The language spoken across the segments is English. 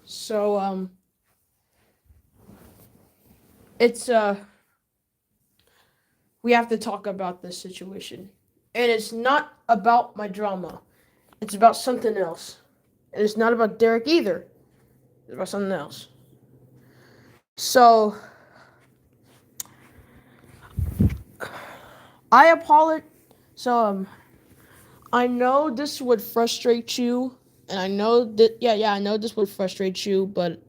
So it's we have to talk about this situation. And it's not about my drama. It's about something else. And it's not about Derek either. It's about something else. So I apologize. So I know this would frustrate you, and I know that I know this would frustrate you, but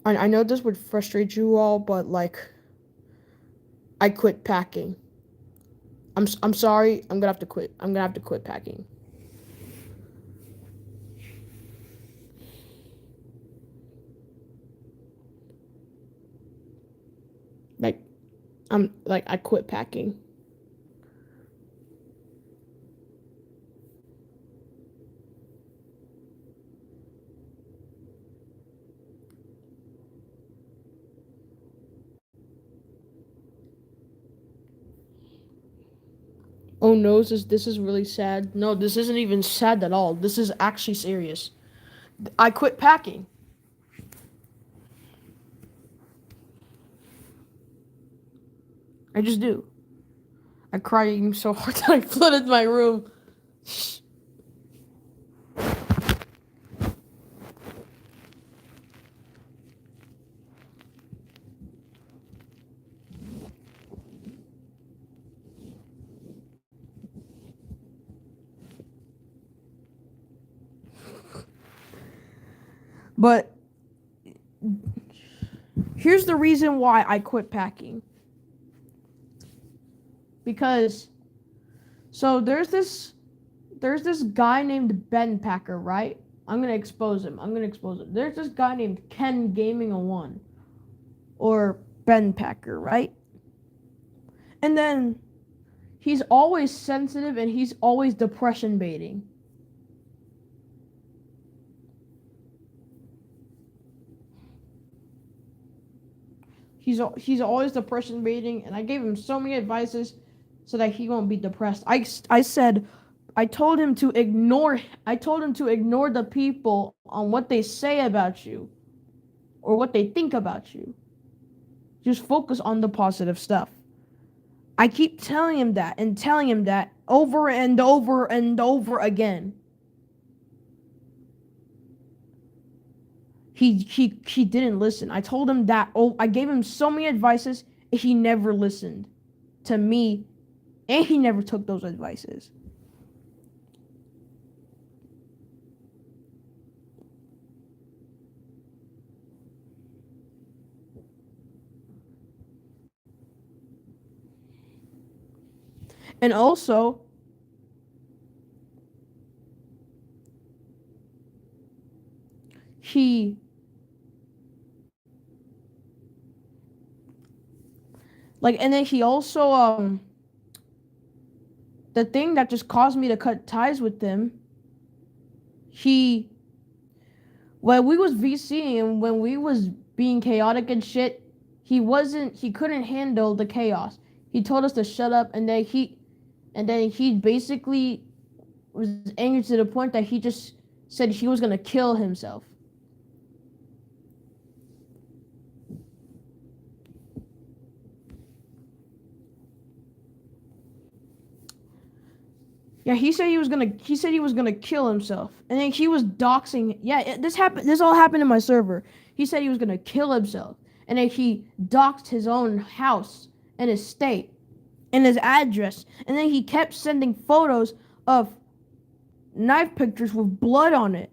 I know this would frustrate you all, but like I quit packing. I'm sorry. I'm gonna have to quit. I'm gonna have to quit packing. Like I quit packing. Oh no, this is really sad. No, this isn't even sad at all. This is actually serious. I quit packing. I just do. I cried so hard that I flooded my room. But here's the reason why I quit packing. Because so there's this guy named Ben Packer, right? I'm gonna expose him. There's this guy named Ken Gaming a One, or Ben Packer, right? And then he's always sensitive and he's always depression baiting. He's always depression baiting, and I gave him so many advices so that he won't be depressed. I said I told him to ignore the people on what they say about you or what they think about you. Just focus on the positive stuff. I keep telling him that over and over and over again. He didn't listen. I told him that. Oh, I gave him so many advices. He never listened to me, and he never took those advices. And also, he and then he also the thing that just caused me to cut ties with him. He when we was VCing and when we was being chaotic and shit, he couldn't handle the chaos. He told us to shut up, and then he basically was angry to the point that he just said he was gonna kill himself. Yeah, he said he was gonna kill himself, and then he was doxing. Yeah, this happened. This all happened in my server. He said he was gonna kill himself, and then he doxed his own house and his state and his address, and then he kept sending photos of knife pictures with blood on it.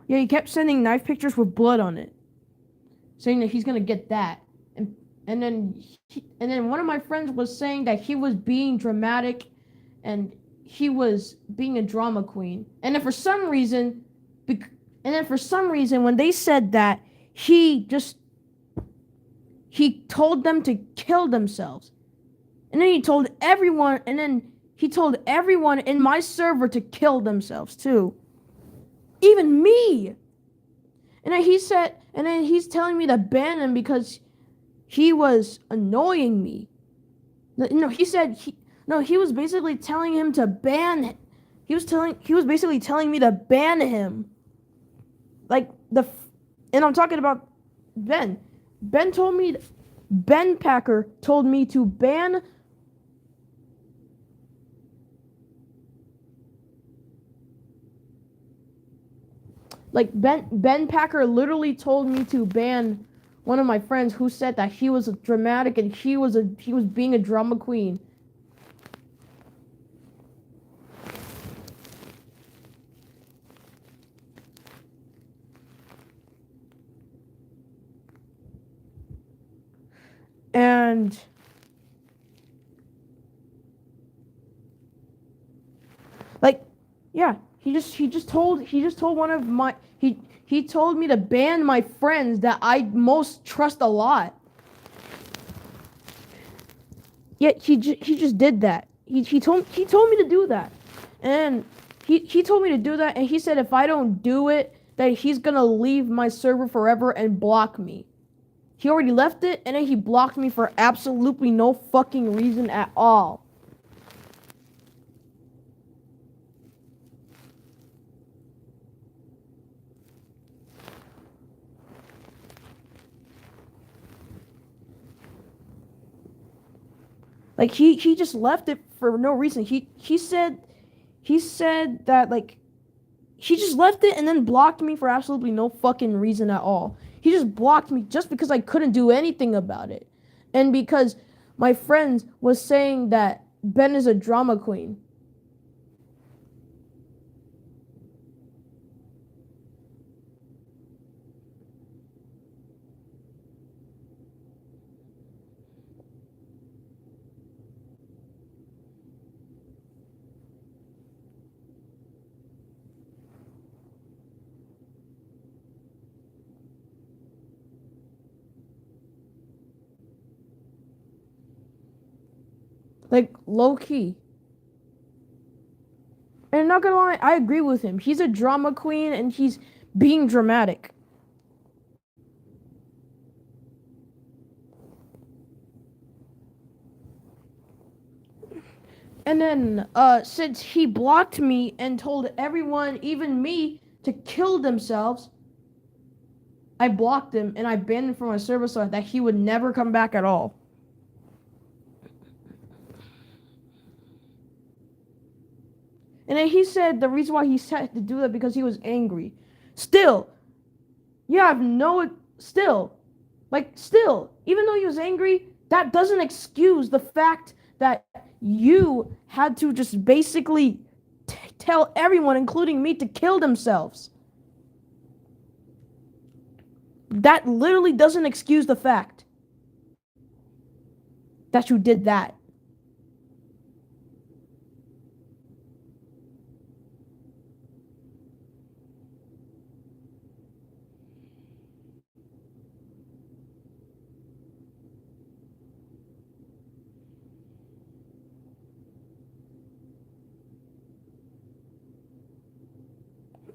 Yeah, he kept sending knife pictures with blood on it, saying that he's gonna get that, and then one of my friends was saying that he was being dramatic, and he was being a drama queen, and then for some reason when they said that, he just he told them to kill themselves, and then he told everyone in my server to kill themselves too, even me. and then he's telling me to ban him because he was annoying me. No, he said he no, he was basically telling him to ban. He was basically telling me to ban him. Like and I'm talking about Ben. Ben told me Ben Packer told me to ban. Like Ben Packer literally told me to ban one of my friends who said that he was dramatic and he was being a drama queen. And like yeah, he just told one of my he told me to ban my friends that I most trust a lot. Yet he just did that. He told me to do that. And he told me to do that, and he said if I don't do it, that he's gonna leave my server forever and block me. He already left it, and then he blocked me for absolutely no fucking reason at all. Like he just left it for no reason. He said that like he just left it and then blocked me for absolutely no fucking reason at all. He just blocked me just because I couldn't do anything about it. And because my friends was saying that Ben is a drama queen. Like low key. And not gonna lie, I agree with him. He's a drama queen and he's being dramatic. And then since he blocked me and told everyone, even me, to kill themselves, I blocked him and I banned him from my server so that he would never come back at all. And then he said the reason why he had to do that because he was angry. Still, you have no still, even though he was angry, that doesn't excuse the fact that you had to just basically tell everyone, including me, to kill themselves. That literally doesn't excuse the fact that you did that.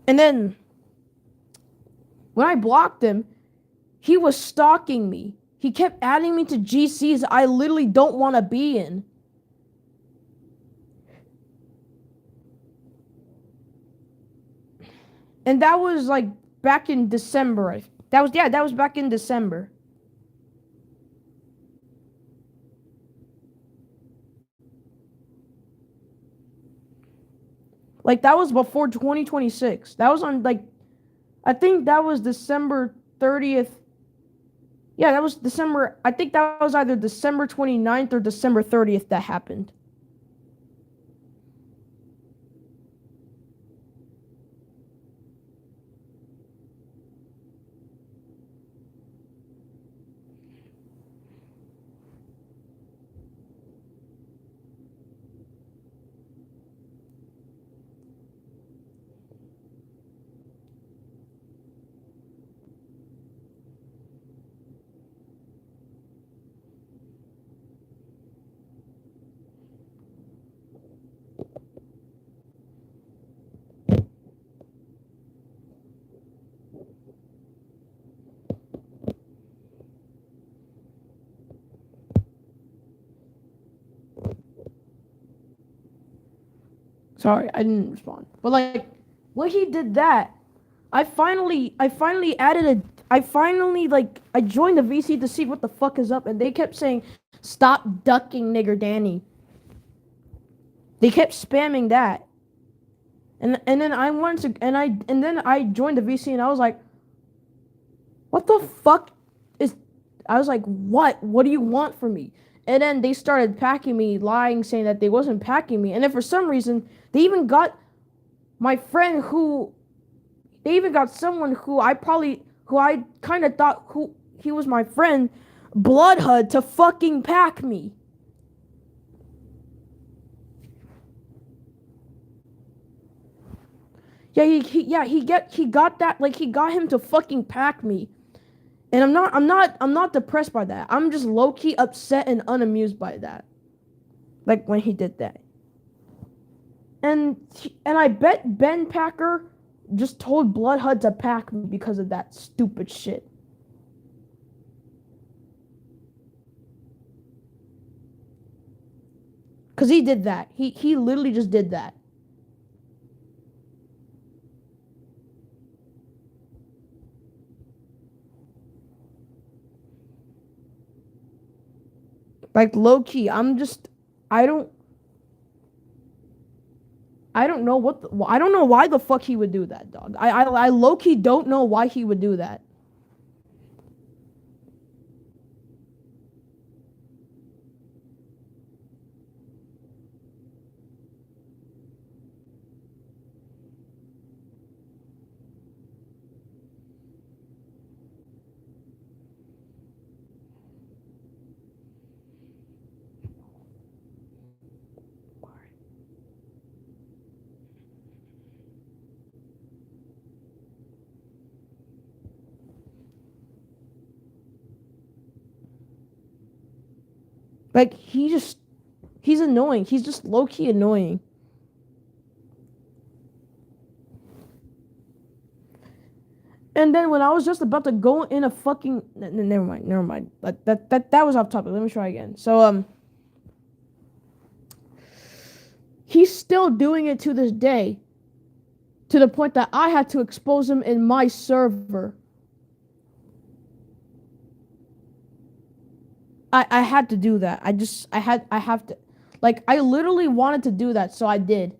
And then when I blocked him, he was stalking me. He kept adding me to GCs I literally don't want to be in. And that was like back in December. That was back in December. Like that was before 2026. That was on like I think that was December 30th. Yeah, that was December. I think that was either December 29th or December 30th that happened. Sorry, I didn't respond. But like when he did that, I finally added a I finally like I joined the VC to see what the fuck is up, and they kept saying stop ducking nigger Danny. They kept spamming that. And then I wanted to and then I joined the VC and I was like, what the fuck is I was like, what do you want from me? And then they started packing me, lying, saying that they wasn't packing me. And then for some reason they even got my friend who they even got someone who I kind of thought who he was my friend, Bloodhood, to fucking pack me. Yeah, he got that, like he got him to fucking pack me. And I'm not depressed by that. I'm just low key upset and unamused by that. Like when he did that. And I bet Ben Packer just told Bloodhood to pack me because of that stupid shit. Cause he did that. He literally just did that. Like low key, I don't I don't know I don't know why the fuck he would do that, dog. I low key don't know why he would do that. Like he's annoying. He's just low key annoying. And then when I was just about to go in a fucking never mind. That was off topic. Let me try again. So he's still doing it to this day, to the point that I had to expose him in my server. I had to do that. I have to, like I literally wanted to do that, so I did.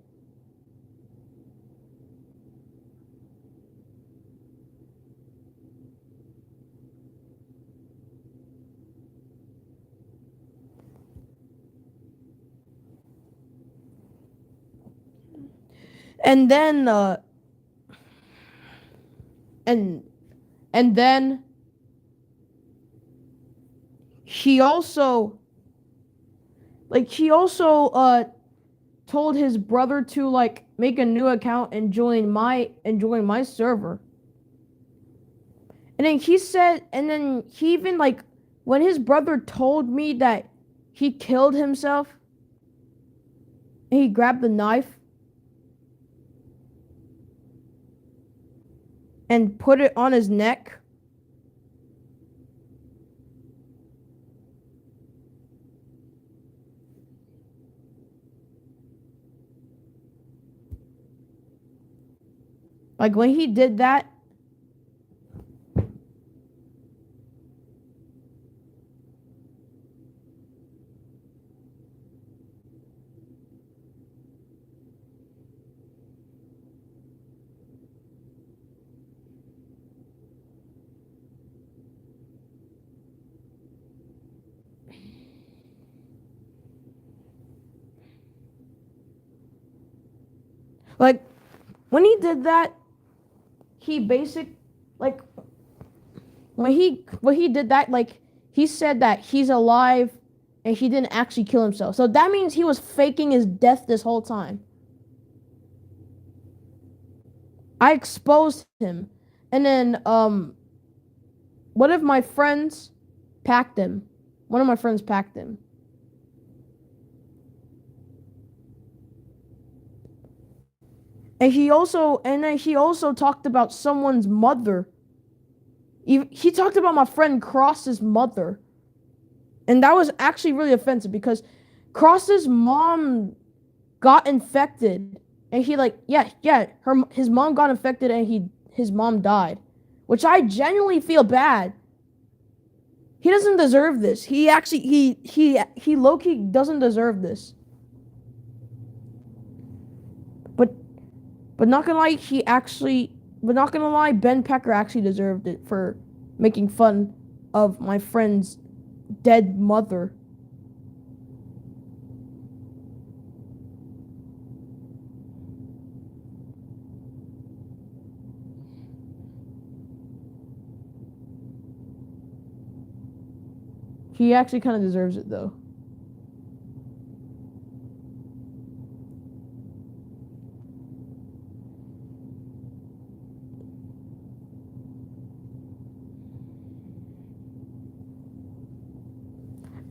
And then and and then he also he also told his brother to like make a new account and join my server. And then he said, and then he even like when his brother told me that he killed himself and he grabbed the knife and put it on his neck. Like when he did that, like when he did that, he basic like when he did that, like he said that he's alive and he didn't actually kill himself. So that means he was faking his death this whole time. I exposed him. And then one of my friends packed him. One of my friends packed him. And then he also talked about someone's mother. He talked about my friend Cross's mother. And that was actually really offensive because Cross's mom got infected And he like, yeah, his mom got infected and his mom died, which I genuinely feel bad. He doesn't deserve this. He actually he low key doesn't deserve this. But but not gonna lie, but not gonna lie, Ben Pecker actually deserved it for making fun of my friend's dead mother. He actually kind of deserves it though.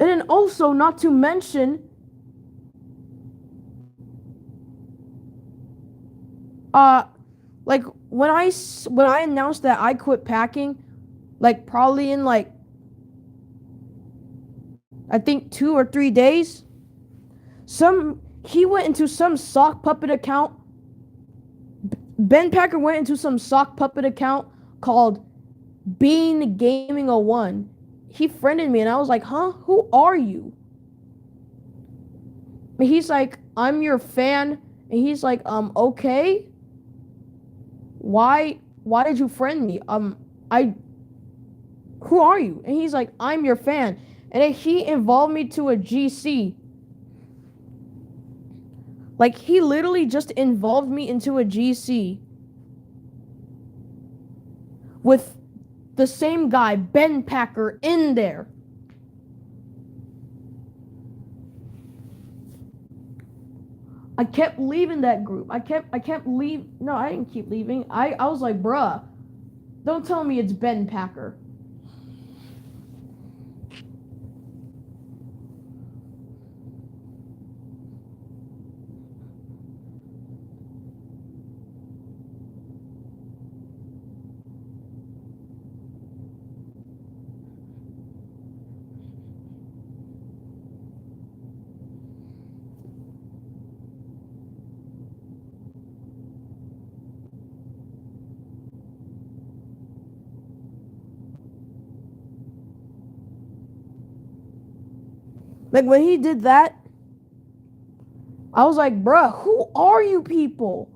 And then also, not to mention, uh, like when I announced that I quit packing, like probably in like I think 2 or 3 days, some he went into some sock puppet account. Ben Packer went into some sock puppet account called Bean Gaming 01. He friended me and I was like, huh? Who are you? And he's like, I'm your fan. And he's like, okay. Why did you friend me? I who are you? And he's like, I'm your fan. And then he involved me to a GC. Like he literally just involved me into a GC with the same guy, Ben Packer, in there. I kept leaving that group. I kept leave. No, I didn't keep leaving. I was like, bruh, don't tell me it's Ben Packer. Like when he did that, I was like, bruh, who are you people?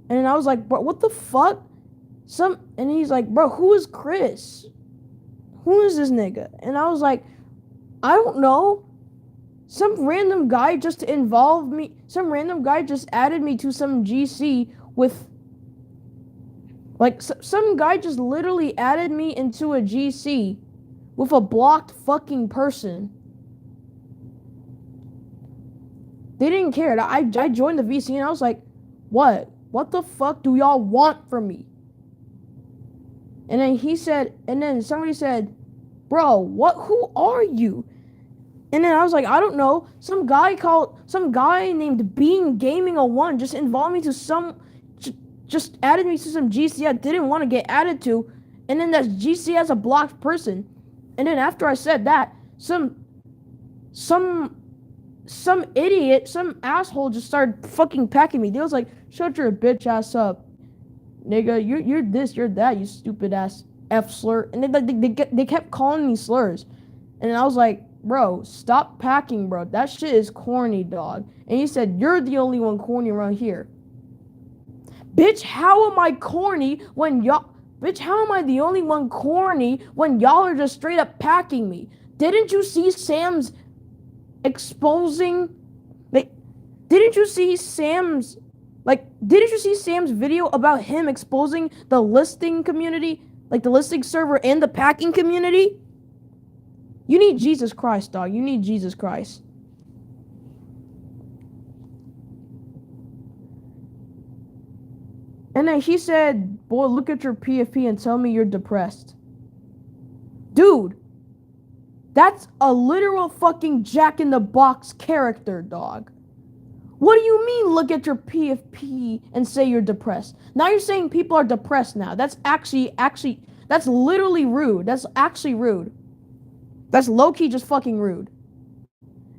And I was like, bro, what the fuck? And he's like, bro, who is Chris? Who is this nigga? And I was like, I don't know. Some random guy just involved me. Some random guy just added me to some GC with, like, some guy just literally added me into a GC with a blocked fucking person. They didn't care. I joined the VC and I was like, what? What the fuck do y'all want from me? And then somebody said, bro, who are you? And then I was like, I don't know. Some guy named Bean Gaming 01 just involved me to just added me to some GC I didn't want to get added to. And then that GC has a blocked person. And then after I said that, some idiot, some asshole just started fucking packing me. They was like, shut your bitch ass up, nigga. You're this, you're that, you stupid ass F slur. And they kept calling me slurs. And I was like, bro, stop packing, bro. That shit is corny, dog. And he said, you're the only one corny around here. Bitch, how am I corny when y'all... Bitch, how am I the only one corny when y'all are just straight up packing me? Didn't you see Sam's exposing... Like, didn't you see Sam's video about him exposing the listing community? Like, the listing server and the packing community? You need Jesus Christ, dog. You need Jesus Christ. And then he said, boy, look at your PFP and tell me you're depressed. Dude, that's a literal fucking Jack in the Box character, dog. What do you mean, look at your PFP and say you're depressed? Now you're saying people are depressed now. That's actually, that's literally rude. That's actually rude. That's low-key just fucking rude.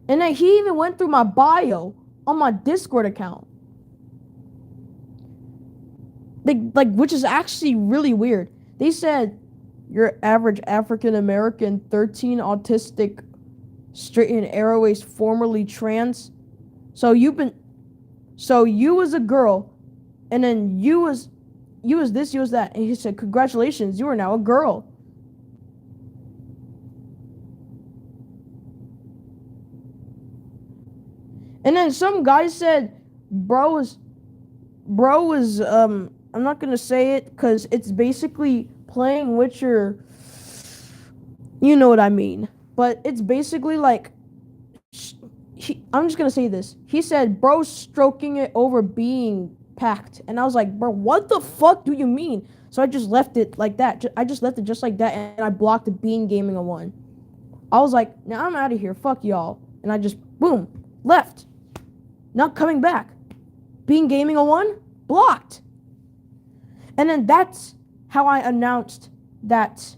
And then he even went through my bio on my Discord account. which is actually really weird. They said your average African American, 13, autistic, straight in airways, formerly trans. So you was a girl, and then you was this, you was that, and he said, congratulations, you are now a girl. And then some guy said, bro was I'm not gonna say it because it's basically playing with your, you know what I mean. But it's basically like, I'm just gonna say this. He said, bro, stroking it over being packed, and I was like, bro, what the fuck do you mean? So I just left it like that. I just left it just like that, and I blocked the Bean Gaming on one. I was like, now I'm out of here. Fuck y'all, and I just boom left, not coming back. Bean Gaming on one blocked, and then that's how I announced that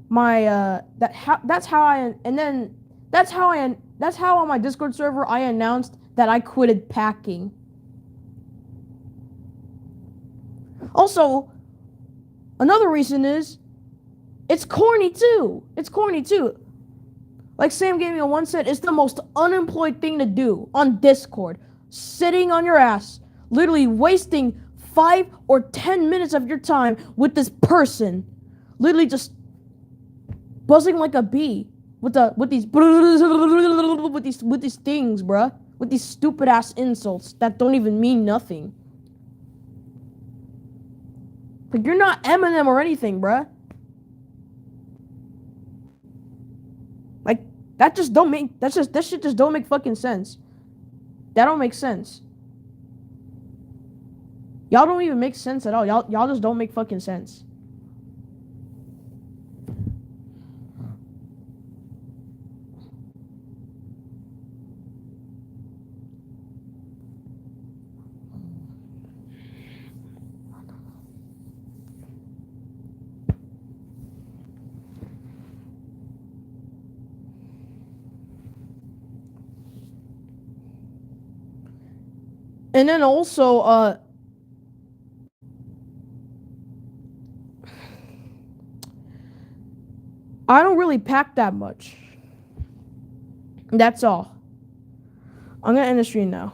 my that's how I and then that's how on my Discord server I announced that I quitted packing. Also, another reason is it's corny too. It's corny too. Like Sam Gaming on one said, it's the most unemployed thing to do on Discord. Sitting on your ass, literally wasting 5 or 10 minutes of your time with this person, literally just buzzing like a bee with these things, bruh. With these stupid ass insults that don't even mean nothing. Like you're not Eminem or anything, bruh. Like that shit just don't make fucking sense. That don't make sense. Y'all don't even make sense at all. Y'all just don't make fucking sense. And then also, I don't really pack that much. That's all. I'm gonna end the stream now.